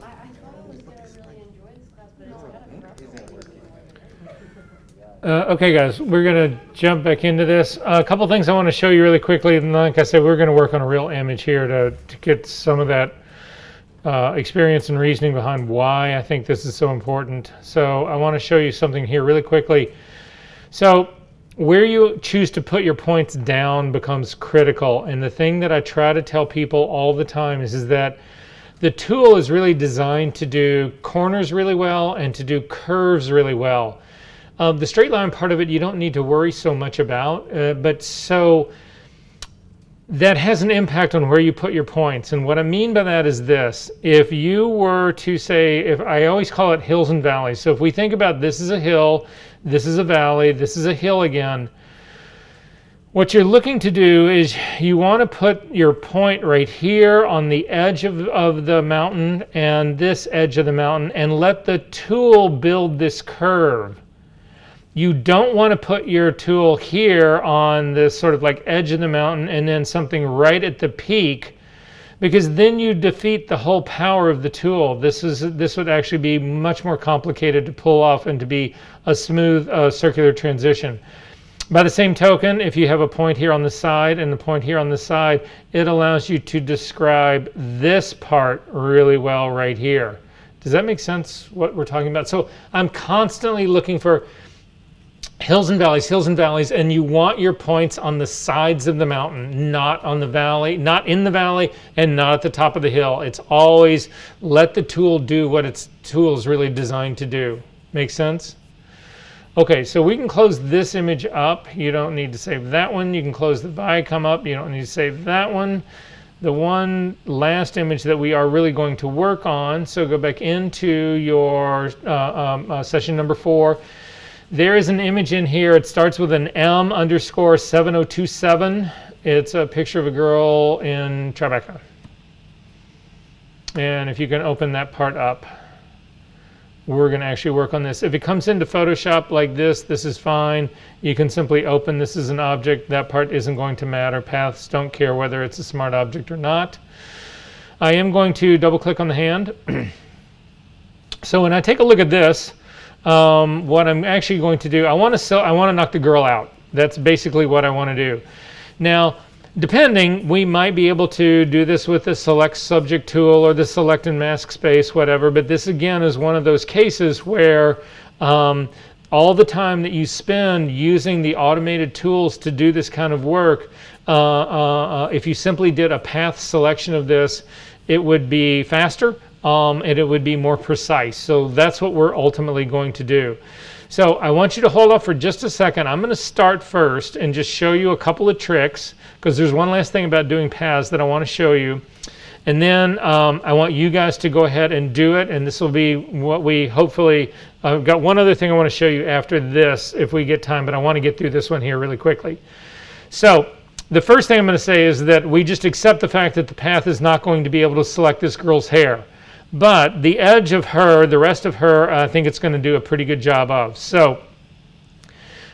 I thought I was going to really enjoy this class, but it's kind of frustrating. Okay, guys, we're going to jump back into this. A couple things I want to show you really quickly. And like I said, we're going to work on a real image here to get some of that experience and reasoning behind why I think this is so important. So I want to show you something here really quickly. So where you choose to put your points down becomes critical. And the thing that I try to tell people all the time is that the tool is really designed to do corners really well and to do curves really well. The straight line part of it, you don't need to worry so much about, but so that has an impact on where you put your points. And what I mean by that is this: if you were to say, if I always call it hills and valleys. So if we think about this is a hill, this is a valley, this is a hill again. What you're looking to do is you want to put your point right here on the edge of the mountain and this edge of the mountain, and let the tool build this curve. You don't want to put your tool here on this sort of like edge of the mountain and then something right at the peak, because then you defeat the whole power of the tool. This would actually be much more complicated to pull off and to be a smooth circular transition. By the same token, if you have a point here on the side and a point here on the side, it allows you to describe this part really well right here. Does that make sense, what we're talking about? So I'm constantly looking for hills and valleys, and you want your points on the sides of the mountain, not on the valley, not in the valley, and not at the top of the hill. It's always let the tool do what its tool is really designed to do. Make sense? Okay, so we can close this image up. You don't need to save that one. You can close the Viacom up. You don't need to save that one. The one last image that we are really going to work on, so go back into your session number 4. There is an image in here. It starts with an M_7027. It's a picture of a girl in Tribeca. And if you can open that part up, we're going to actually work on this. If it comes into Photoshop like this, this is fine. You can simply open this as an object. That part isn't going to matter. Paths don't care whether it's a smart object or not. I am going to double click on the hand. So when I take a look at this, what I'm actually going to do, I want to knock the girl out. That's basically what I want to do. Now, depending, we might be able to do this with the select subject tool or the select and mask space, whatever. But this again is one of those cases where all the time that you spend using the automated tools to do this kind of work, if you simply did a path selection of this, it would be faster. And it would be more precise. So that's what we're ultimately going to do. So I want you to hold off for just a second. I'm going to start first and just show you a couple of tricks, because there's one last thing about doing paths that I want to show you. And then I want you guys to go ahead and do it. And this will be what we hopefully, I've got one other thing I want to show you after this if we get time, but I want to get through this one here really quickly. So the first thing I'm going to say is that we just accept the fact that the path is not going to be able to select this girl's hair. But the edge of her, the rest of her, I think it's going to do a pretty good job of. So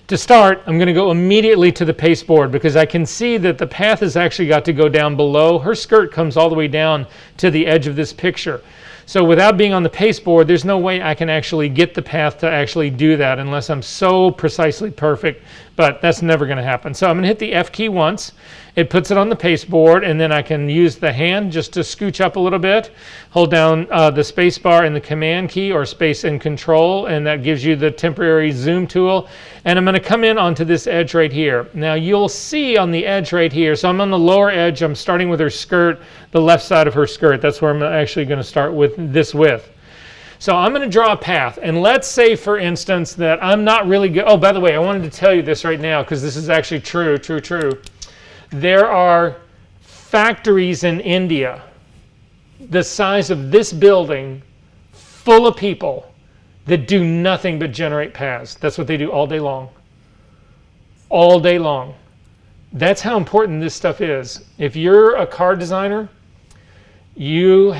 to start, I'm going to go immediately to the pasteboard, because I can see that the path has actually got to go down below. Her skirt comes all the way down to the edge of this picture. So without being on the pasteboard, there's no way I can actually get the path to actually do that unless I'm so precisely perfect, but that's never going to happen. So I'm going to hit the F key once. It puts it on the pasteboard, and then I can use the hand just to scooch up a little bit. Hold down the space bar and the command key, or space and control, and that gives you the temporary zoom tool. And I'm going to come in onto this edge right here. Now you'll see on the edge right here, so I'm on the lower edge. I'm starting with her skirt, the left side of her skirt. That's where I'm actually going to start with this width. So I'm going to draw a path, and let's say, for instance, that I'm not really good. Oh, by the way, I wanted to tell you this right now, because this is actually true. There are factories in India the size of this building, full of people that do nothing but generate paths. That's what they do all day long. All day long. That's how important this stuff is. If you're a car designer, you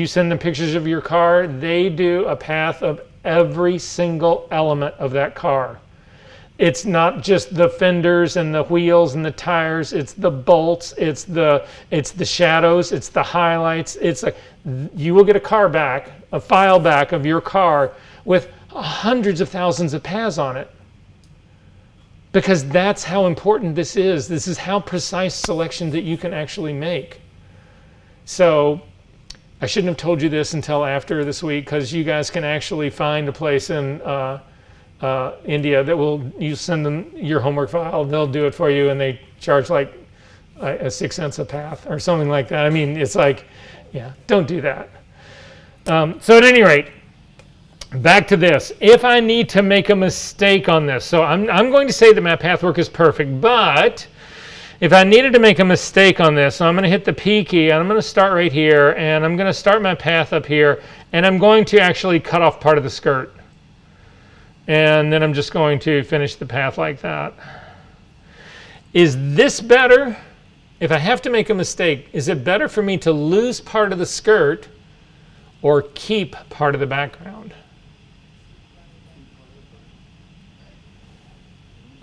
send them pictures of your car, they do a path of every single element of that car. It's not just the fenders and the wheels and the tires. It's the bolts. It's the shadows. It's the highlights. It's like you will get a file back of your car with hundreds of thousands of paths on it. Because that's how important this is. This is how precise selection that you can actually make. So I shouldn't have told you this until after this week, because you guys can actually find a place in India that you send them your homework file, they'll do it for you, and they charge like 6 cents a path or something like that. I mean, it's like, yeah, don't do that. So at any rate, back to this. If I need to make a mistake on this, so I'm going to say that my path work is perfect, but if I needed to make a mistake on this, so I'm going to hit the P key, and I'm going to start right here, and I'm going to start my path up here, and I'm going to actually cut off part of the skirt. And then I'm just going to finish the path like that. Is this better? If I have to make a mistake, is it better for me to lose part of the skirt or keep part of the background?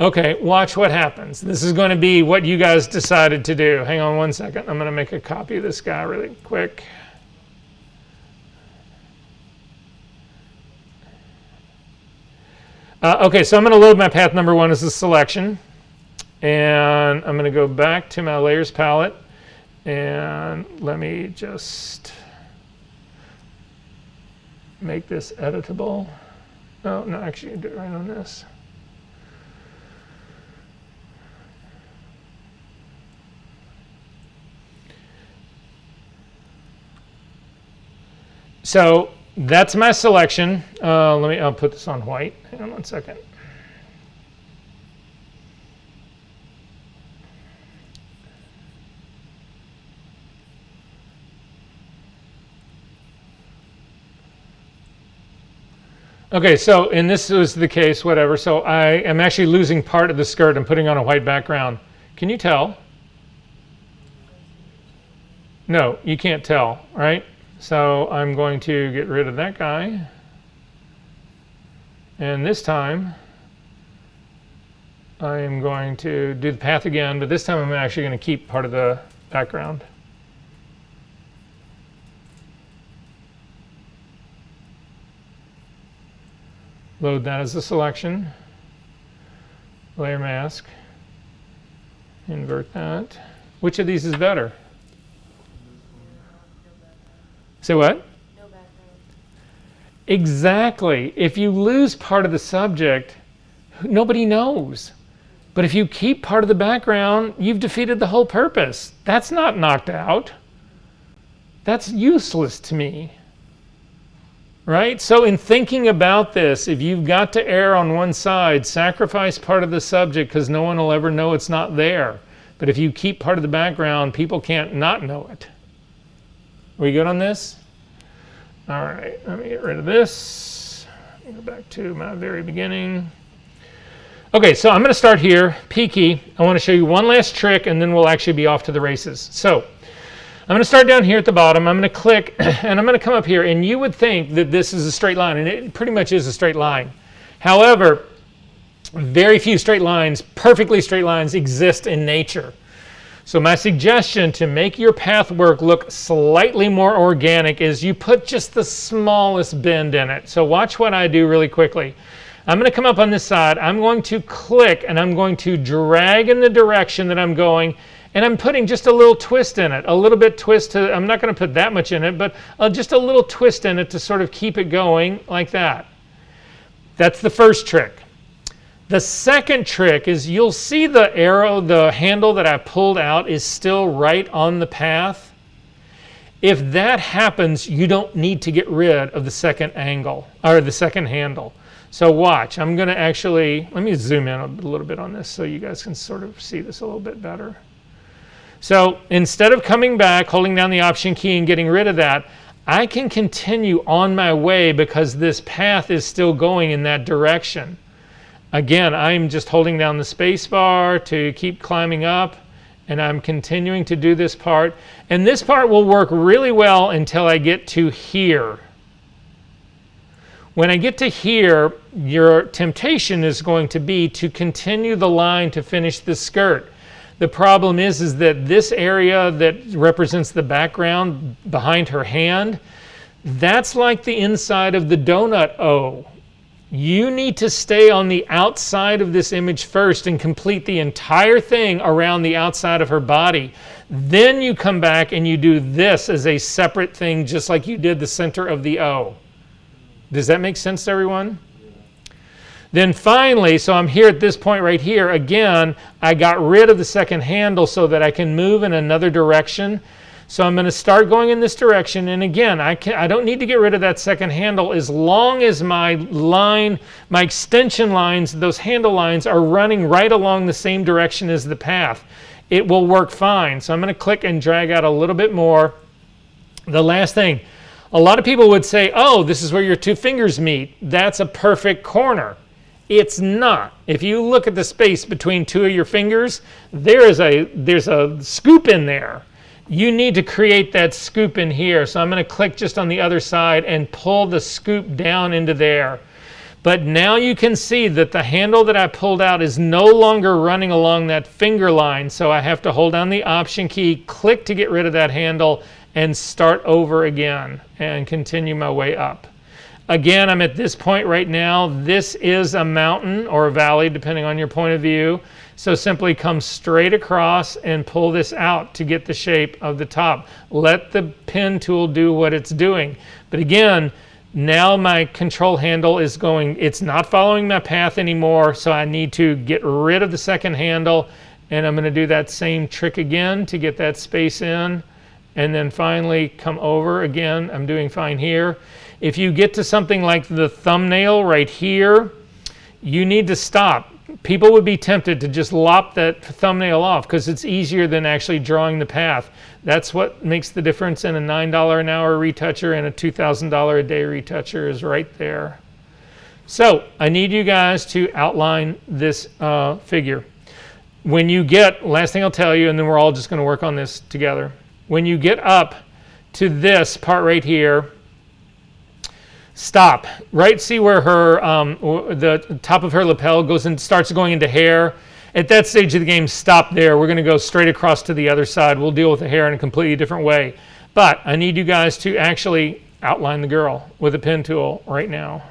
Okay, watch what happens. This is going to be what you guys decided to do. Hang on one second. I'm going to make a copy of this guy really quick. Okay, so I'm going to load my path number 1 as a selection. And I'm going to go back to my layers palette. And let me just make this editable. Oh, no, actually, do it right on this. So that's my selection. I'll put this on white. Hang on one second. Okay, so, and this was the case, whatever. So I am actually losing part of the skirt and putting on a white background. Can you tell? No, you can't tell, right? So I'm going to get rid of that guy. And this time, I am going to do the path again, but this time I'm actually going to keep part of the background. Load that as a selection. Layer mask. Invert that. Which of these is better? Say what? No background. Exactly. If you lose part of the subject, nobody knows. But if you keep part of the background, you've defeated the whole purpose. That's not knocked out. That's useless to me. Right? So in thinking about this, if you've got to err on one side, sacrifice part of the subject because no one will ever know it's not there. But if you keep part of the background, people can't not know it. Are we good on this? All right, let me get rid of this. Go back to my very beginning. Okay, so I'm going to start here, P key. I want to show you one last trick, and then we'll actually be off to the races. So I'm going to start down here at the bottom. I'm going to click, and I'm going to come up here. And you would think that this is a straight line, and it pretty much is a straight line. However, very few straight lines, perfectly straight lines, exist in nature. So my suggestion to make your path work look slightly more organic is you put just the smallest bend in it. So watch what I do really quickly. I'm going to come up on this side. I'm going to click, and I'm going to drag in the direction that I'm going. And I'm putting just a little twist in it, a little bit twist to, I'm not going to put that much in it, but just a little twist in it to sort of keep it going like that. That's the first trick. The second trick is you'll see the arrow, the handle that I pulled out is still right on the path. If that happens, you don't need to get rid of the second angle, or the second handle. So watch, I'm going to actually, let me zoom in a little bit on this so you guys can sort of see this a little bit better. So instead of coming back, holding down the Option key and getting rid of that, I can continue on my way because this path is still going in that direction. Again, I'm just holding down the space bar to keep climbing up, and I'm continuing to do this part. And this part will work really well until I get to here. When I get to here, your temptation is going to be to continue the line to finish the skirt. The problem is that this area that represents the background behind her hand, that's like the inside of the donut O. You need to stay on the outside of this image first and complete the entire thing around the outside of her body. Then you come back and you do this as a separate thing, just like you did the center of the O. Does that make sense to everyone? Then finally, so I'm here at this point right here, again, I got rid of the second handle so that I can move in another direction. So I'm going to start going in this direction, and again, I don't need to get rid of that second handle as long as my line, my extension lines, those handle lines are running right along the same direction as the path. It will work fine. So I'm going to click and drag out a little bit more. The last thing, a lot of people would say, oh, this is where your two fingers meet. That's a perfect corner. It's not. If you look at the space between two of your fingers, there's a scoop in there. You need to create that scoop in here. So I'm going to click just on the other side and pull the scoop down into there. But now you can see that the handle that I pulled out is no longer running along that finger line. So I have to hold down the Option key, click to get rid of that handle, and start over again and continue my way up. Again, I'm at this point right now. This is a mountain or a valley, depending on your point of view. So simply come straight across and pull this out to get the shape of the top. Let the pen tool do what it's doing. But again, now my control handle is going, it's not following my path anymore, so I need to get rid of the second handle, and I'm going to do that same trick again to get that space in, and then finally come over again. I'm doing fine here. If you get to something like the thumbnail right here, you need to stop. People would be tempted to just lop that thumbnail off because it's easier than actually drawing the path. That's what makes the difference in a $9 an hour retoucher and a $2,000 a day retoucher is right there. So I need you guys to outline this figure. When you get, last thing I'll tell you, and then we're all just going to work on this together. When you get up to this part right here, stop. Right, see where her the top of her lapel goes and starts going into hair. At that stage of the game, stop there. We're going to go straight across to the other side. We'll deal with the hair in a completely different way. But I need you guys to actually outline the girl with a pen tool right now.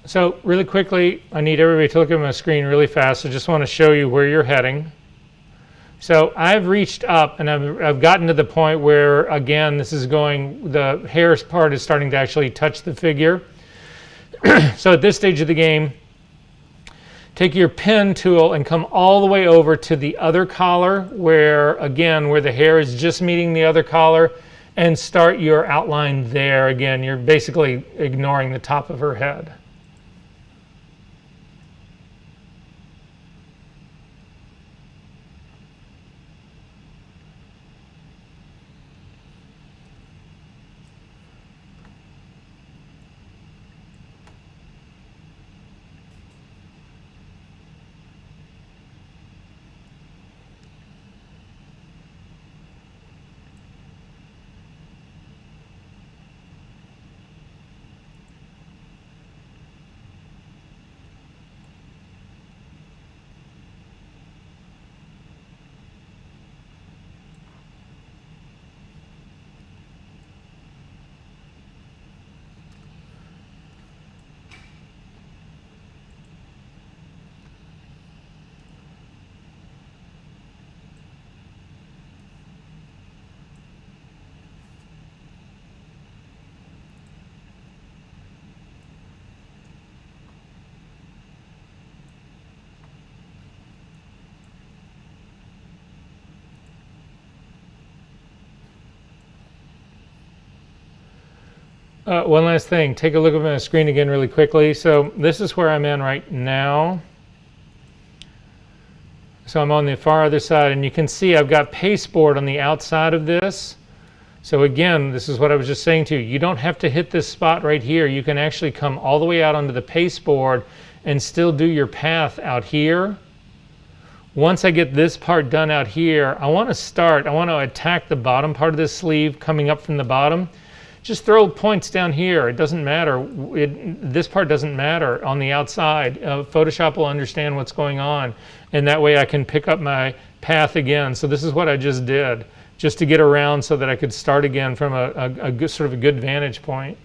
So really quickly, I need everybody to look at my screen really fast. I just want to show you where you're heading. So I've reached up and I've gotten to the point where, again, this is going, the hair part is starting to actually touch the figure. So at this stage of the game, take your pen tool and come all the way over to the other collar where, again, where the hair is just meeting the other collar, and start your outline there. Again, you're basically ignoring the top of her head. One last thing, take a look at my screen again really quickly. So this is where I'm in right now. So I'm on the far other side, and you can see I've got pasteboard on the outside of this. So again, this is what I was just saying to you. You don't have to hit this spot right here. You can actually come all the way out onto the pasteboard and still do your path out here. Once I get this part done out here, I want to attack the bottom part of this sleeve coming up from the bottom. Just throw points down here. It doesn't matter. This part doesn't matter on the outside. Photoshop will understand what's going on, and that way I can pick up my path again. So this is what I just did, just to get around so that I could start again from a good, sort of a good vantage point.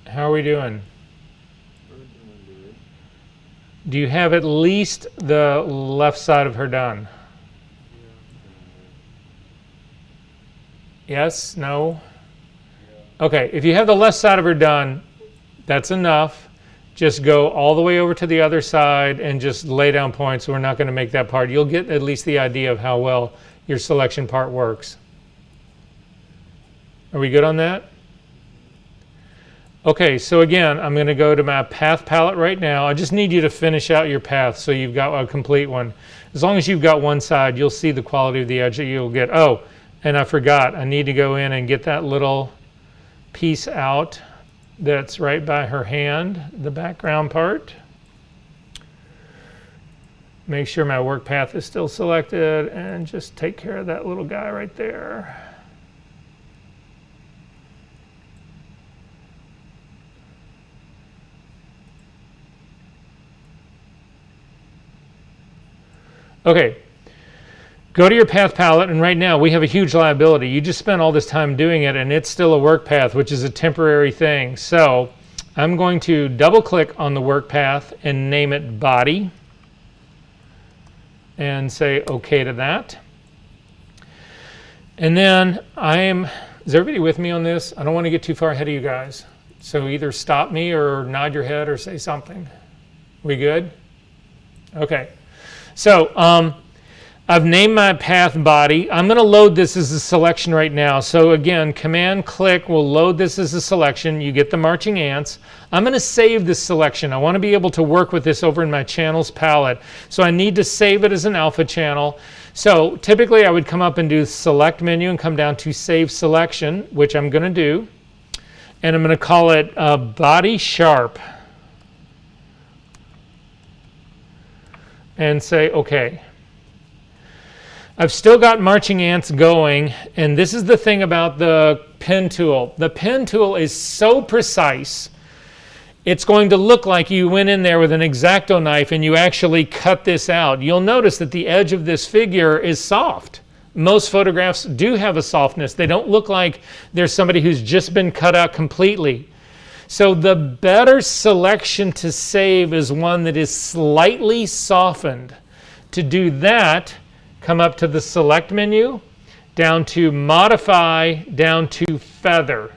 How are we doing? Do you have at least the left side of her done? Yes? No? Okay, if you have the left side of her done, that's enough. Just go all the way over to the other side and just lay down points. We're not going to make that part. You'll get at least the idea of how well your selection part works. Are we good on that? Okay, so again, I'm going to go to my path palette right now. I just need you to finish out your path so you've got a complete one. As long as you've got one side, you'll see the quality of the edge that you'll get. Oh, and I forgot, I need to go in and get that little piece out that's right by her hand, the background part. Make sure my work path is still selected and just take care of that little guy right there. Okay, go to your path palette, and right now we have a huge liability. You just spent all this time doing it, and it's still a work path, which is a temporary thing. So I'm going to double click on the work path and name it body and say okay to that. And then is everybody with me on this? I don't want to get too far ahead of you guys. So either stop me or nod your head or say something. We good? Okay. So I've named my path body. I'm going to load this as a selection right now. So again, command click will load this as a selection. You get the marching ants. I'm going to save this selection. I want to be able to work with this over in my channels palette. So I need to save it as an alpha channel. So typically I would come up and do select menu and come down to save selection, which I'm going to do. And I'm going to call it body sharp. And say okay. I've still got marching ants going, and this is the thing about the pen tool. The pen tool is so precise, it's going to look like you went in there with an X-Acto knife and you actually cut this out. You'll notice that the edge of this figure is soft. Most photographs do have a softness. They don't look like there's somebody who's just been cut out completely. So the better selection to save is one that is slightly softened. To do that, come up to the select menu, down to modify, down to feather.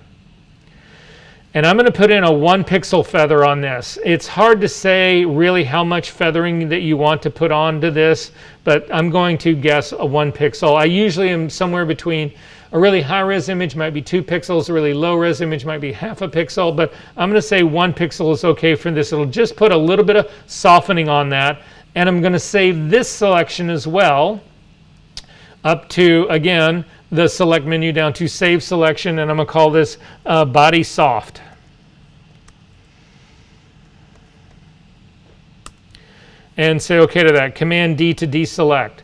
And I'm going to put in a 1 pixel feather on this. It's hard to say really how much feathering that you want to put onto this, but I'm going to guess a 1 pixel. I usually am somewhere between a really high-res image might be 2 pixels, a really low-res image might be half a pixel, but I'm going to say 1 pixel is okay for this. It'll just put a little bit of softening on that, and I'm going to save this selection as well up to, again, the select menu down to save selection, and I'm going to call this body soft. And say okay to that. Command D to deselect.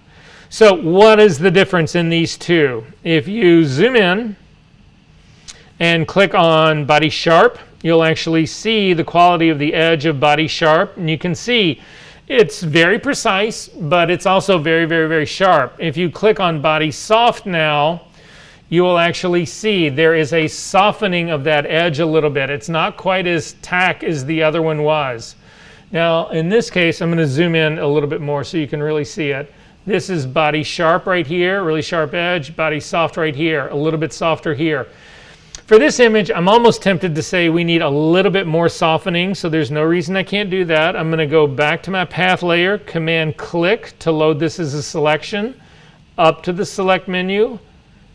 So what is the difference in these two? If you zoom in and click on body sharp, you'll actually see the quality of the edge of body sharp, and you can see it's very precise, but it's also very, very, very sharp. If you click on body soft now, you will actually see there is a softening of that edge a little bit. It's not quite as tack as the other one was. Now, in this case, I'm going to zoom in a little bit more so you can really see it. This is body sharp right here, really sharp edge, body soft right here, a little bit softer here. For this image, I'm almost tempted to say we need a little bit more softening, so there's no reason I can't do that. I'm going to go back to my path layer, command click to load this as a selection, up to the select menu,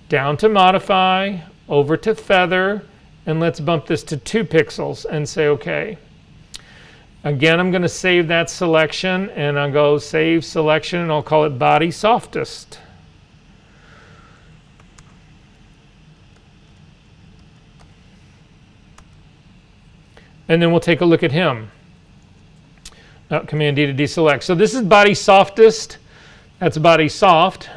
down to modify, over to feather, and let's bump this to 2 pixels and say okay. Again, I'm going to save that selection, and I'll go save selection, and I'll call it body softest. And then we'll take a look at him. Command D to deselect. So this is body softest, that's body soft,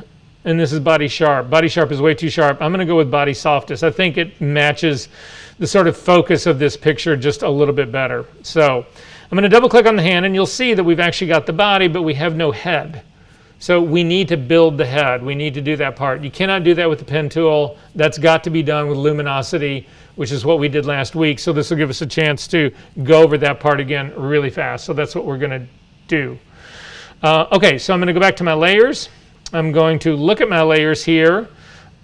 and this is body sharp. Body sharp is way too sharp. I'm going to go with body softest. I think it matches the sort of focus of this picture just a little bit better. So I'm going to double click on the hand, and you'll see that we've actually got the body, but we have no head. So we need to build the head. We need to do that part. You cannot do that with the pen tool. That's got to be done with luminosity, which is what we did last week. So this will give us a chance to go over that part again really fast. So that's what we're going to do. Okay, so I'm going to go back to my layers. I'm going to look at my layers here.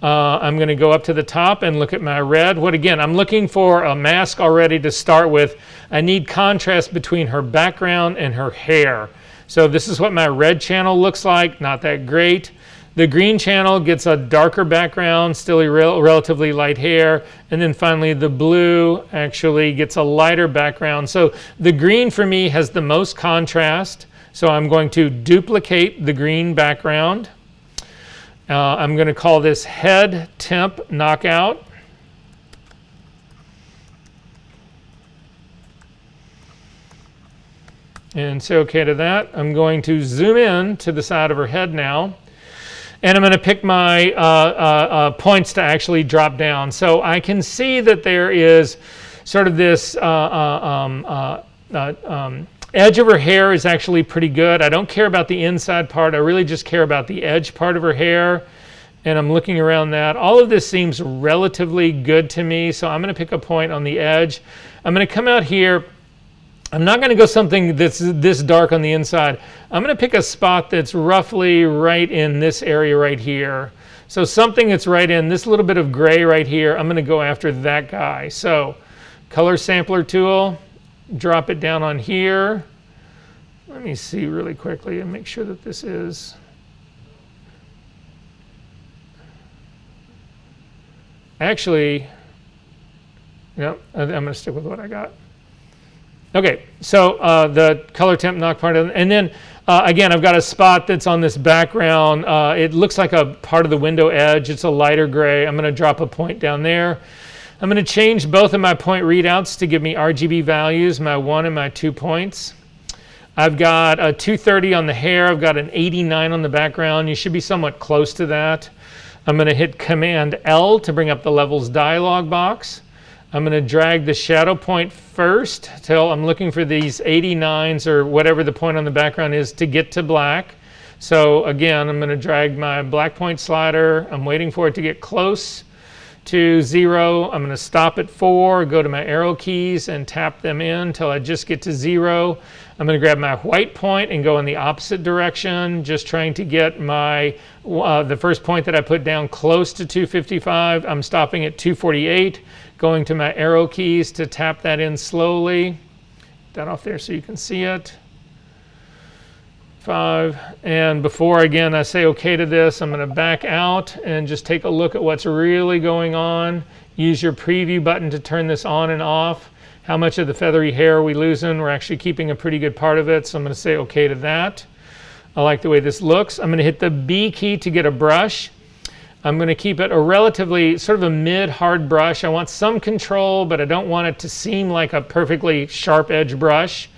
I'm going to go up to the top and look at my red. Again, I'm looking for a mask already to start with. I need contrast between her background and her hair. So this is what my red channel looks like, not that great. The green channel gets a darker background, still relatively light hair. And then finally the blue actually gets a lighter background. So the green for me has the most contrast. So I'm going to duplicate the green background. I'm going to call this head temp knockout. And say OK to that. I'm going to zoom in to the side of her head now. And I'm going to pick my points to actually drop down. So I can see that there is sort of this edge of her hair is actually pretty good. I don't care about the inside part. I really just care about the edge part of her hair. And I'm looking around that. All of this seems relatively good to me. So I'm going to pick a point on the edge. I'm going to come out here. I'm not going to go something that's this dark on the inside. I'm going to pick a spot that's roughly right in this area right here. So something that's right in this little bit of gray right here. I'm going to go after that guy. So color sampler tool, drop it down on here. Let me see really quickly and make sure that this is. Actually, no, I'm going to stick with what I got. Okay, so the color temp knock part, and then again, I've got a spot that's on this background. It looks like a part of the window edge. It's a lighter gray. I'm going to drop a point down there. I'm going to change both of my point readouts to give me RGB values, my 1 and my 2 points. I've got a 230 on the hair. I've got an 89 on the background. You should be somewhat close to that. I'm going to hit Command L to bring up the levels dialog box. I'm going to drag the shadow point first till I'm looking for these 89s or whatever the point on the background is to get to black. So again, I'm going to drag my black point slider. I'm waiting for it to get close to 0. I'm going to stop at 4, go to my arrow keys and tap them in until I just get to 0. I'm going to grab my white point and go in the opposite direction, just trying to get my the first point that I put down close to 255. I'm stopping at 248, going to my arrow keys to tap that in slowly. Get that off there so you can see it. 5. And before, again, I say OK to this, I'm going to back out and just take a look at what's really going on. Use your preview button to turn this on and off. How much of the feathery hair are we losing? We're actually keeping a pretty good part of it, so I'm going to say OK to that. I like the way this looks. I'm going to hit the B key to get a brush. I'm going to keep it a relatively sort of a mid-hard brush. I want some control, but I don't want it to seem like a perfectly sharp edge brush.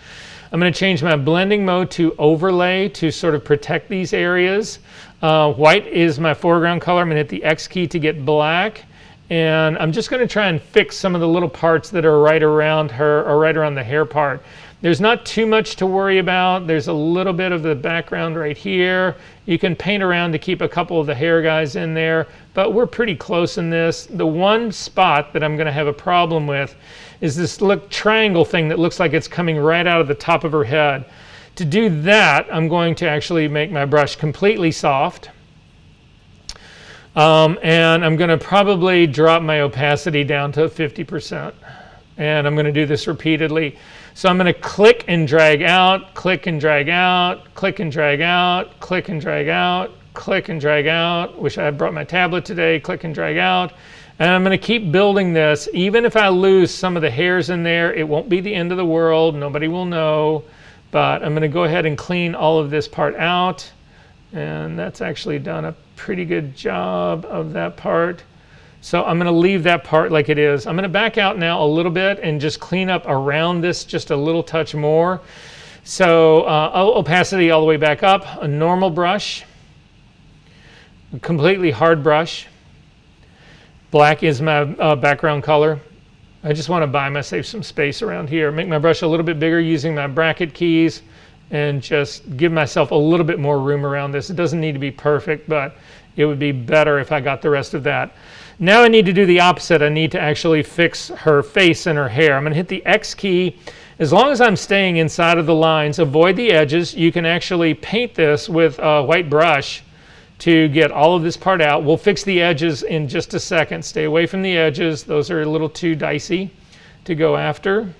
I'm going to change my blending mode to overlay to sort of protect these areas. White is my foreground color. I'm going to hit the X key to get black. And I'm just going to try and fix some of the little parts that are right around her or right around the hair part. There's not too much to worry about. There's a little bit of the background right here. You can paint around to keep a couple of the hair guys in there, but we're pretty close in this. The one spot that I'm going to have a problem with is this triangle thing that looks like it's coming right out of the top of her head. To do that, I'm going to actually make my brush completely soft. And I'm going to probably drop my opacity down to 50%. And I'm going to do this repeatedly. So I'm going to click and drag out, click and drag out, click and drag out, click and drag out, click and drag out. Wish I had brought my tablet today. Click and drag out. And I'm going to keep building this. Even if I lose some of the hairs in there, it won't be the end of the world. Nobody will know. But I'm going to go ahead and clean all of this part out. And that's actually done a pretty good job of that part. So I'm going to leave that part like it is. I'm going to back out now a little bit and just clean up around this just a little touch more. So opacity all the way back up, a normal brush, a completely hard brush. Black is my background color. I just want to buy myself some space around here. Make my brush a little bit bigger using my bracket keys and just give myself a little bit more room around this. It doesn't need to be perfect, but it would be better if I got the rest of that. Now I need to do the opposite. I need to actually fix her face and her hair. I'm going to hit the X key. As long as I'm staying inside of the lines, avoid the edges. You can actually paint this with a white brush to get all of this part out. We'll fix the edges in just a second. Stay away from the edges. Those are a little too dicey to go after.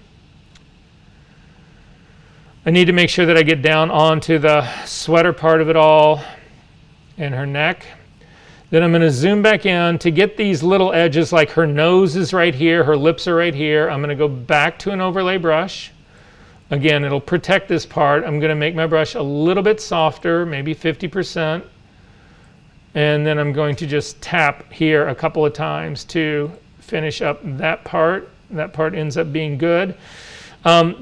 I need to make sure that I get down onto the sweater part of it all and her neck. Then I'm going to zoom back in to get these little edges, like her nose is right here, her lips are right here. I'm going to go back to an overlay brush. Again, it'll protect this part. I'm going to make my brush a little bit softer, maybe 50%. And then I'm going to just tap here a couple of times to finish up that part. That part ends up being good. Where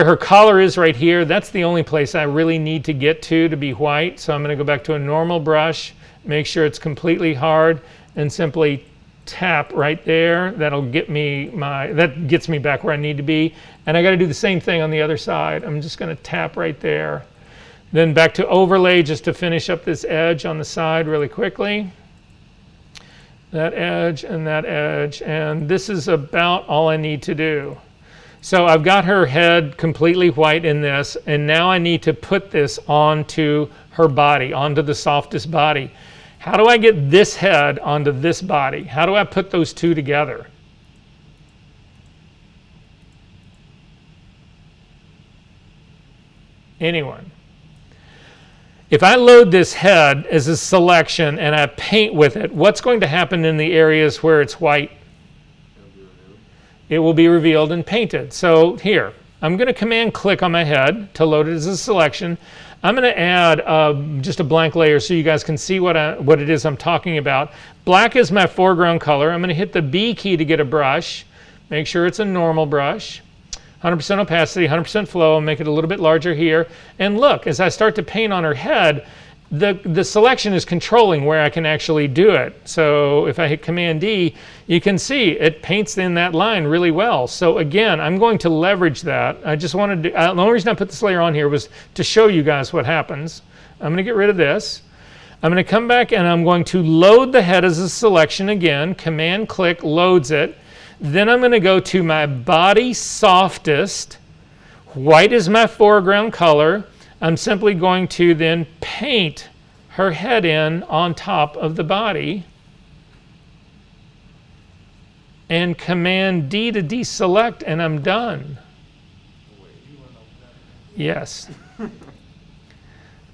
her collar is right here, that's the only place I really need to get to be white. So I'm going to go back to a normal brush, make sure it's completely hard, and simply tap right there. That'll get me that gets me back where I need to be. And I got to do the same thing on the other side. I'm just going to tap right there. Then back to overlay just to finish up this edge on the side really quickly. That edge and that edge, and this is about all I need to do. So I've got her head completely white in this, and now I need to put this onto her body, onto the softest body. How do I get this head onto this body? How do I put those two together? Anyone? If I load this head as a selection and I paint with it, what's going to happen in the areas where it's white? It will be revealed and painted. So here, I'm going to command click on my head to load it as a selection. I'm going to add just a blank layer so you guys can see what it is I'm talking about. Black is my foreground color. I'm going to hit the B key to get a brush. Make sure it's a normal brush. 100% opacity, 100% flow, and make it a little bit larger here. And look, as I start to paint on her head, the selection is controlling where I can actually do it. So if I hit Command D, you can see it paints in that line really well. So again, I'm going to leverage that. I just wanted to, the only reason I put this layer on here was to show you guys what happens. I'm going to get rid of this. I'm going to come back and I'm going to load the head as a selection again. Command click loads it. Then I'm going to go to my body softest. White is my foreground color. I'm simply going to then paint her head in on top of the body. And Command D to deselect, and I'm done. Yes.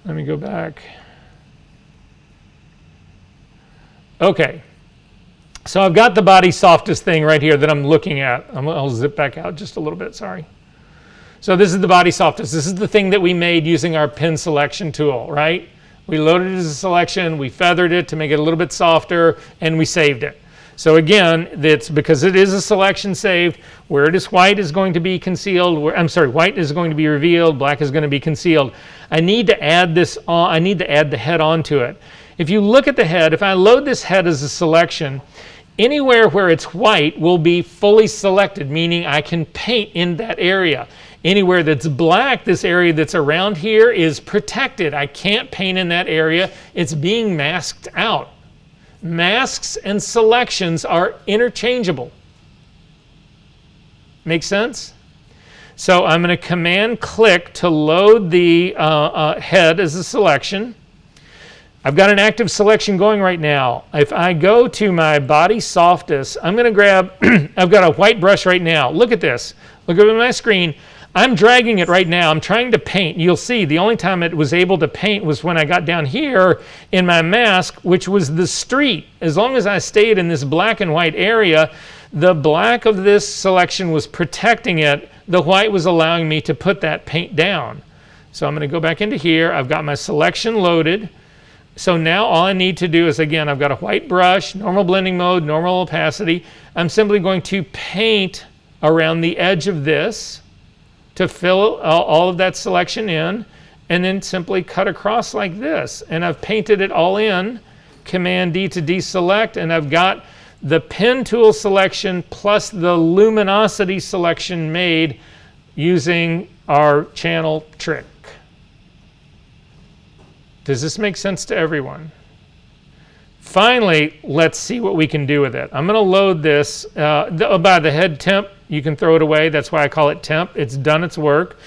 Let me go back. Okay. So I've got the body softest thing right here that I'm looking at. I'll zip back out just a little bit, sorry. So this is the body softest. This is the thing that we made using our pen selection tool, right? We loaded it as a selection, we feathered it to make it a little bit softer, and we saved it. So again, it's because it is a selection saved. Where it is white is going to be concealed. White is going to be revealed, black is going to be concealed. I need to add this on, I need to add the head onto it. If you look at the head, if I load this head as a selection, anywhere where it's white will be fully selected, meaning I can paint in that area. Anywhere that's black, this area that's around here is protected. I can't paint in that area. It's being masked out. Masks and selections are interchangeable. Make sense? So I'm going to command click to load the head as a selection. I've got an active selection going right now. If I go to my body softest, I'm going to grab, I've got a white brush right now. Look at this. Look at my screen. I'm dragging it right now. I'm trying to paint. You'll see the only time it was able to paint was when I got down here in my mask, which was the street. As long as I stayed in this black and white area, the black of this selection was protecting it. The white was allowing me to put that paint down. So I'm going to go back into here. I've got my selection loaded. So now all I need to do is, again, I've got a white brush, normal blending mode, normal opacity. I'm simply going to paint around the edge of this to fill all of that selection in, and then simply cut across like this. And I've painted it all in, Command D to deselect, and I've got the pen tool selection plus the luminosity selection made using our channel trick. Does this make sense to everyone? Finally, let's see what we can do with it. I'm going to load this. By the head temp, you can throw it away. That's why I call it temp. It's done its work.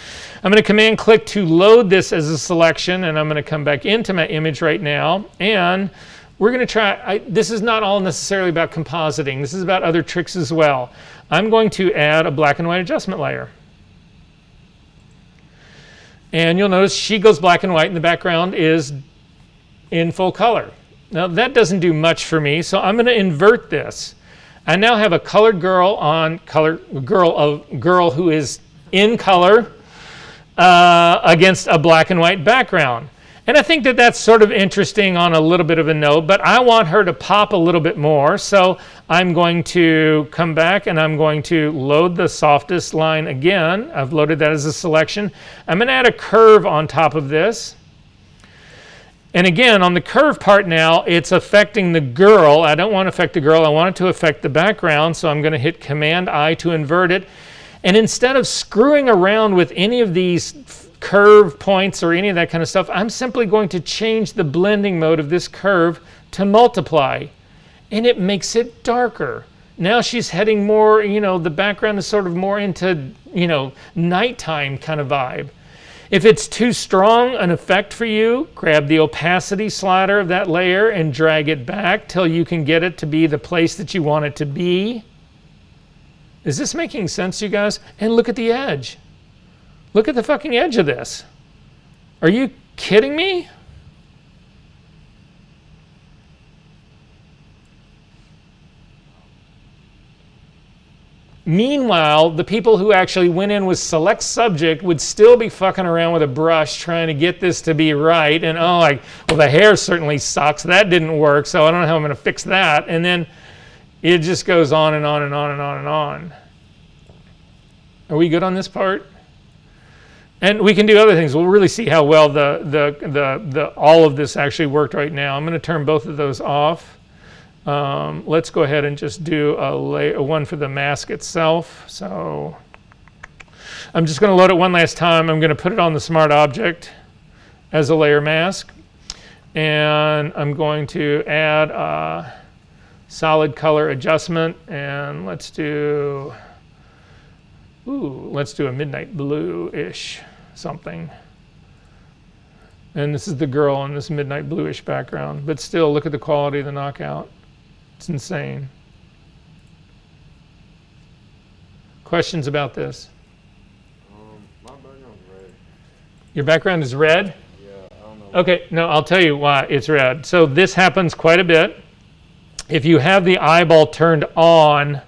I'm going to command click to load this as a selection, and I'm going to come back into my image right now. And we're going to try, this is not all necessarily about compositing. This is about other tricks as well. I'm going to add a black and white adjustment layer. And you'll notice she goes black and white and the background is in full color. Now that doesn't do much for me, so I'm going to invert this. I now have a colored girl on girl who is in color against a black and white background. And I think that that's sort of interesting on a little bit of a note, but I want her to pop a little bit more. So I'm going to come back and I'm going to load the softest line again. I've loaded that as a selection. I'm going to add a curve on top of this. And again, on the curve part now, it's affecting the girl. I don't want to affect the girl. I want it to affect the background. So I'm going to hit Command-I to invert it. And instead of screwing around with any of these curve points or any of that kind of stuff, I'm simply going to change the blending mode of this curve to multiply. And it makes it darker. Now she's heading more, the background is sort of more into, nighttime kind of vibe. If it's too strong an effect for you, grab the opacity slider of that layer and drag it back till you can get it to be the place that you want it to be. Is this making sense, you guys? And look at the edge. Look at the fucking edge of this. Are you kidding me? Meanwhile, the people who actually went in with select subject would still be fucking around with a brush trying to get this to be right. And well, the hair certainly sucks. That didn't work, so I don't know how I'm going to fix that. And then it just goes on and on and on and on and on. Are we good on this part? And we can do other things. We'll really see how well all of this actually worked right now. I'm going to turn both of those off. Let's go ahead and just do a one for the mask itself. So I'm just going to load it one last time. I'm going to put it on the smart object as a layer mask. And I'm going to add a solid color adjustment. And let's do a midnight blue-ish something. And this is the girl in this midnight bluish background. But still, look at the quality of the knockout. It's insane. Questions about this? My background's red. Your background is red? Yeah, I don't know. Okay, no, I'll tell you why it's red. So this happens quite a bit. If you have the eyeball turned on,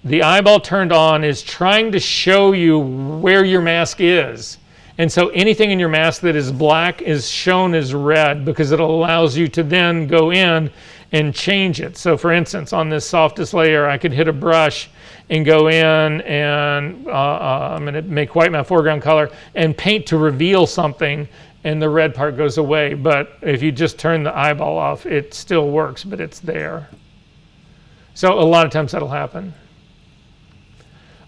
the eyeball turned on is trying to show you where your mask is. And so anything in your mask that is black is shown as red because it allows you to then go in and change it. So for instance, on this softest layer, I could hit a brush and go in and I'm going to make white my foreground color and paint to reveal something, and the red part goes away. But if you just turn the eyeball off, it still works, but it's there. So a lot of times that'll happen.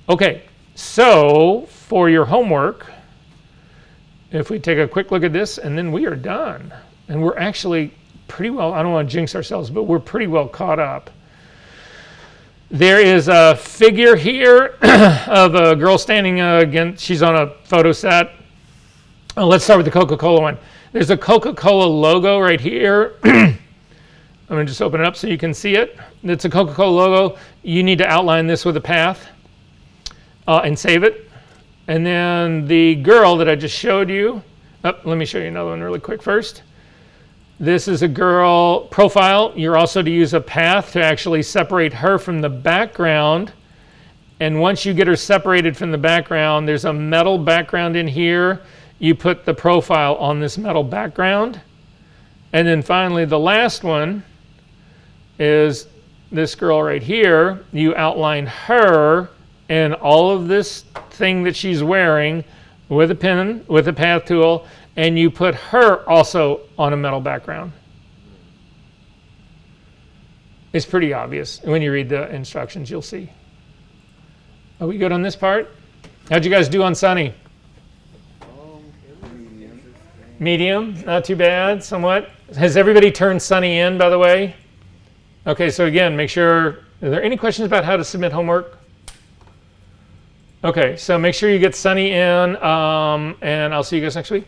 Okay, so for your homework, if we take a quick look at this, and then we are done. And we're actually pretty well, I don't want to jinx ourselves, but we're pretty well caught up. There is a figure here of a girl standing against, she's on a photo set. Let's start with the Coca-Cola one. There's a Coca-Cola logo right here. I'm going to just open it up so you can see it. It's a Coca-Cola logo. You need to outline this with a path and save it. And then the girl that I just showed you, let me show you another one really quick first. This is a girl profile. You're also to use a path to actually separate her from the background. And once you get her separated from the background, there's a metal background in here. You put the profile on this metal background. And then finally, the last one is this girl right here. You outline her and all of this thing that she's wearing with a pen, with a path tool, and you put her also on a metal background. It's pretty obvious. When you read the instructions, you'll see. Are we good on this part? How'd you guys do on Sunny? Medium, not too bad, somewhat. Has everybody turned Sunny in, by the way? Okay, so again, make sure, are there any questions about how to submit homework? Okay, so make sure you get Sunny in, and I'll see you guys next week.